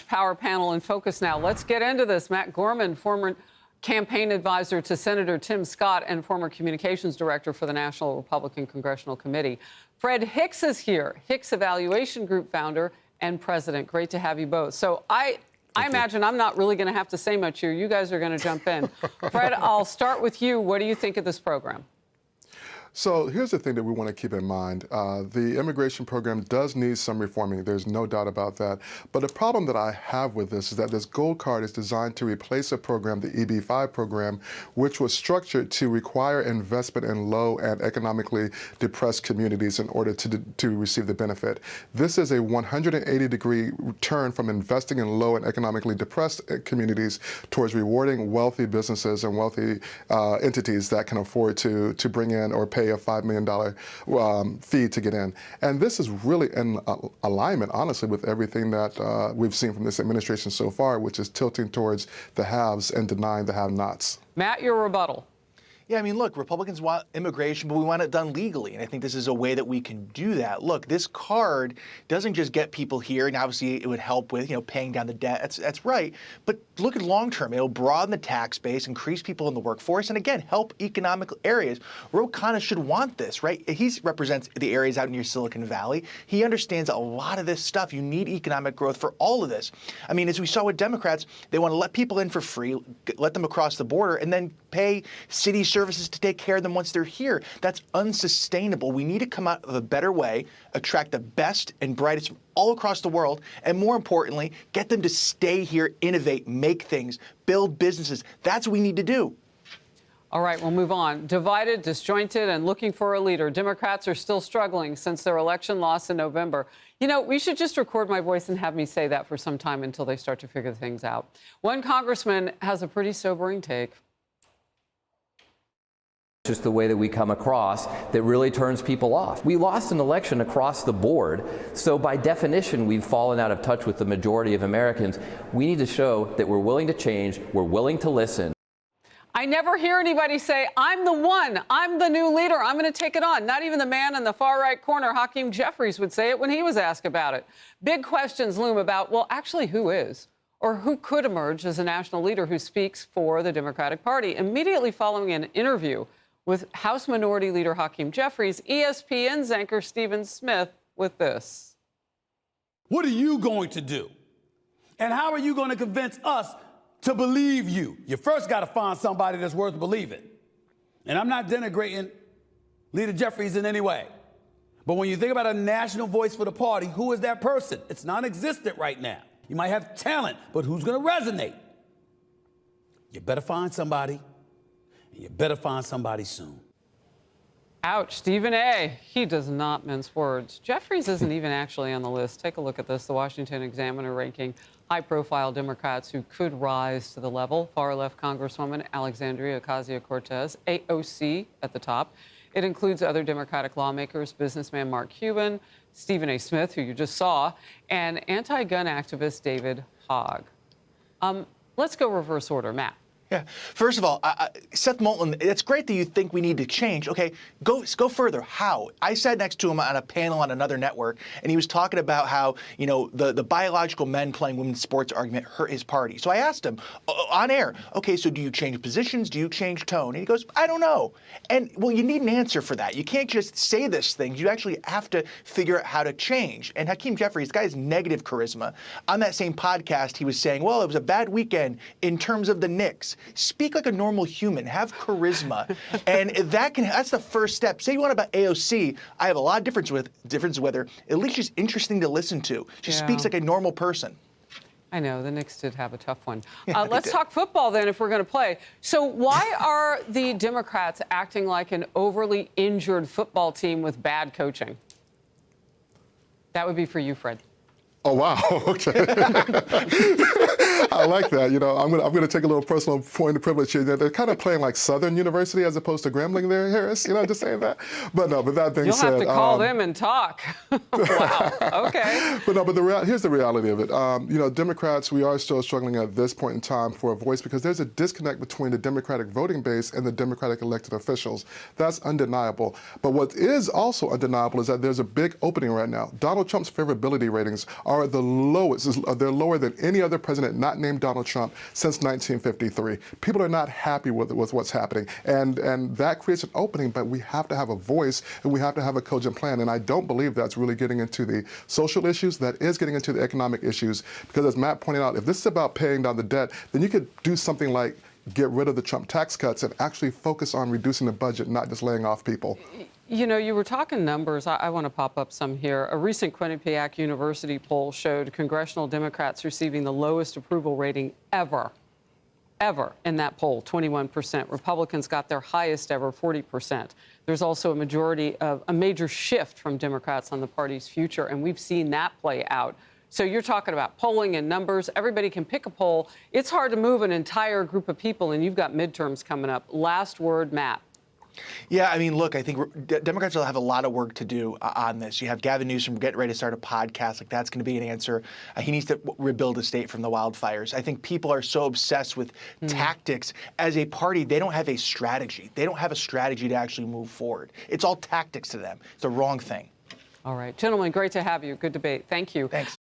Power panel in focus now. Let's get into this. Matt Gorman, former campaign advisor to Senator Tim Scott and former communications director for the National Republican Congressional Committee. Fred Hicks is here, Hicks Evaluation Group founder and president. Great to have you both. So I imagine I'm not really going to have to say much here. You guys are going to jump in. Fred, I'll start with you. What do you think of this program? So here's the thing that we want to keep in mind. The immigration program does need some reforming. There's no doubt about that. But the problem that I have with this is that this gold card is designed to replace a program, the EB-5 program, which was structured to require investment in low and economically depressed communities in order to receive the benefit. This is a 180-degree turn from investing in low and economically depressed communities towards rewarding wealthy businesses and wealthy entities that can afford to bring in or pay a $5 million fee to get in. And this is really in alignment, honestly, with everything that we've seen from this administration so far, which is tilting towards the haves and denying the have-nots. Matt, your rebuttal. Yeah, I mean, look, Republicans want immigration, but we want it done legally. And I think this is a way that we can do that. Look, this card doesn't just get people here, and obviously it would help with, paying down the debt. That's right. But look at long term. It'll broaden the tax base, increase people in the workforce, and again, help economic areas. Ro Khanna should want this, right? He represents the areas out near Silicon Valley. He understands a lot of this stuff. You need economic growth for all of this. I mean, as we saw with Democrats, they want to let people in for free, let them across the border, and then pay city services to take care of them once they're here. That's unsustainable. We need to come out of a better way, attract the best and brightest from all across the world, and more importantly, get them to stay here, innovate, make things, build businesses. That's what we need to do. All right, we'll move on. Divided, disjointed, and looking for a leader. Democrats are still struggling since their election loss in November. We should just record my voice and have me say that for some time until they start to figure things out. One congressman has a pretty sobering take. Just the way that we come across that really turns people off. We lost an election across the board, so by definition, we've fallen out of touch with the majority of Americans. We need to show that we're willing to change, we're willing to listen. I never hear anybody say, I'm the one, I'm the new leader, I'm going to take it on. Not even the man in the far right corner, Hakeem Jeffries, would say it when he was asked about it. Big questions loom about, well, actually, who is? Or who could emerge as a national leader who speaks for the Democratic Party? Immediately following an interview with House Minority Leader Hakeem Jeffries, ESPN's anchor Stephen Smith with this. What are you going to do? And how are you going to convince us to believe you? You first got to find somebody that's worth believing. And I'm not denigrating Leader Jeffries in any way. But when you think about a national voice for the party, who is that person? It's non-existent right now. You might have talent, but who's going to resonate? You better find somebody. You better find somebody soon. Ouch, Stephen A. He does not mince words. Jeffries isn't even actually on the list. Take a look at this. The Washington Examiner ranking high-profile Democrats who could rise to the level. Far-left Congresswoman Alexandria Ocasio-Cortez, AOC at the top. It includes other Democratic lawmakers, businessman Mark Cuban, Stephen A. Smith, who you just saw, and anti-gun activist David Hogg. Let's go reverse order. Matt. Yeah. First of all, Seth Moulton, it's great that you think we need to change. Okay, go further. How? I sat next to him on a panel on another network, and he was talking about how, the biological men playing women's sports argument hurt his party. So I asked him on air, okay, so do you change positions? Do you change tone? And he goes, I don't know. And, well, you need an answer for that. You can't just say this thing. You actually have to figure out how to change. And Hakeem Jeffries, this guy has negative charisma. On that same podcast, he was saying, well, it was a bad weekend in terms of the Knicks. Speak like a normal human, have charisma, and that's the first step. Say you want about AOC, I have a lot of difference with her. At least she's interesting to listen to. She speaks like a normal person. I know, the Knicks did have a tough one. Let's talk football then if we're going to play. So why are the Democrats acting like an overly injured football team with bad coaching? That would be for you, Fred. Oh, wow. Okay. I like that. I'm gonna take a little personal point of privilege here. They're kind of playing like Southern University as opposed to Grambling there, Harris. Just saying that. But no, but that being said, you'll have to call them and talk. Wow. Okay. But here's the reality of it. Democrats, we are still struggling at this point in time for a voice because there's a disconnect between the Democratic voting base and the Democratic elected officials. That's undeniable. But what is also undeniable is that there's a big opening right now. Donald Trump's favorability ratings are are the lowest. They're lower than any other president not named Donald Trump since 1953. People are not happy with what's happening, and that creates an opening, but we have to have a voice, and we have to have a cogent plan, and I don't believe that's really getting into the social issues. That is getting into the economic issues, because as Matt pointed out, if this is about paying down the debt, then you could do something like get rid of the Trump tax cuts and actually focus on reducing the budget, not just laying off people. You know, you were talking numbers. I want to pop up some here. A recent Quinnipiac University poll showed congressional Democrats receiving the lowest approval rating ever in that poll, 21%. Republicans got their highest ever, 40%. There's also a major shift from Democrats on the party's future, and we've seen that play out. So you're talking about polling and numbers. Everybody can pick a poll. It's hard to move an entire group of people, and you've got midterms coming up. Last word, Matt. Yeah, I mean, look, I think Democrats will have a lot of work to do on this. You have Gavin Newsom getting ready to start a podcast. Like, that's going to be an answer. He needs to rebuild the state from the wildfires. I think people are so obsessed with tactics. As a party, they don't have a strategy. They don't have a strategy to actually move forward. It's all tactics to them. It's the wrong thing. All right. Gentlemen, great to have you. Good debate. Thank you. Thanks.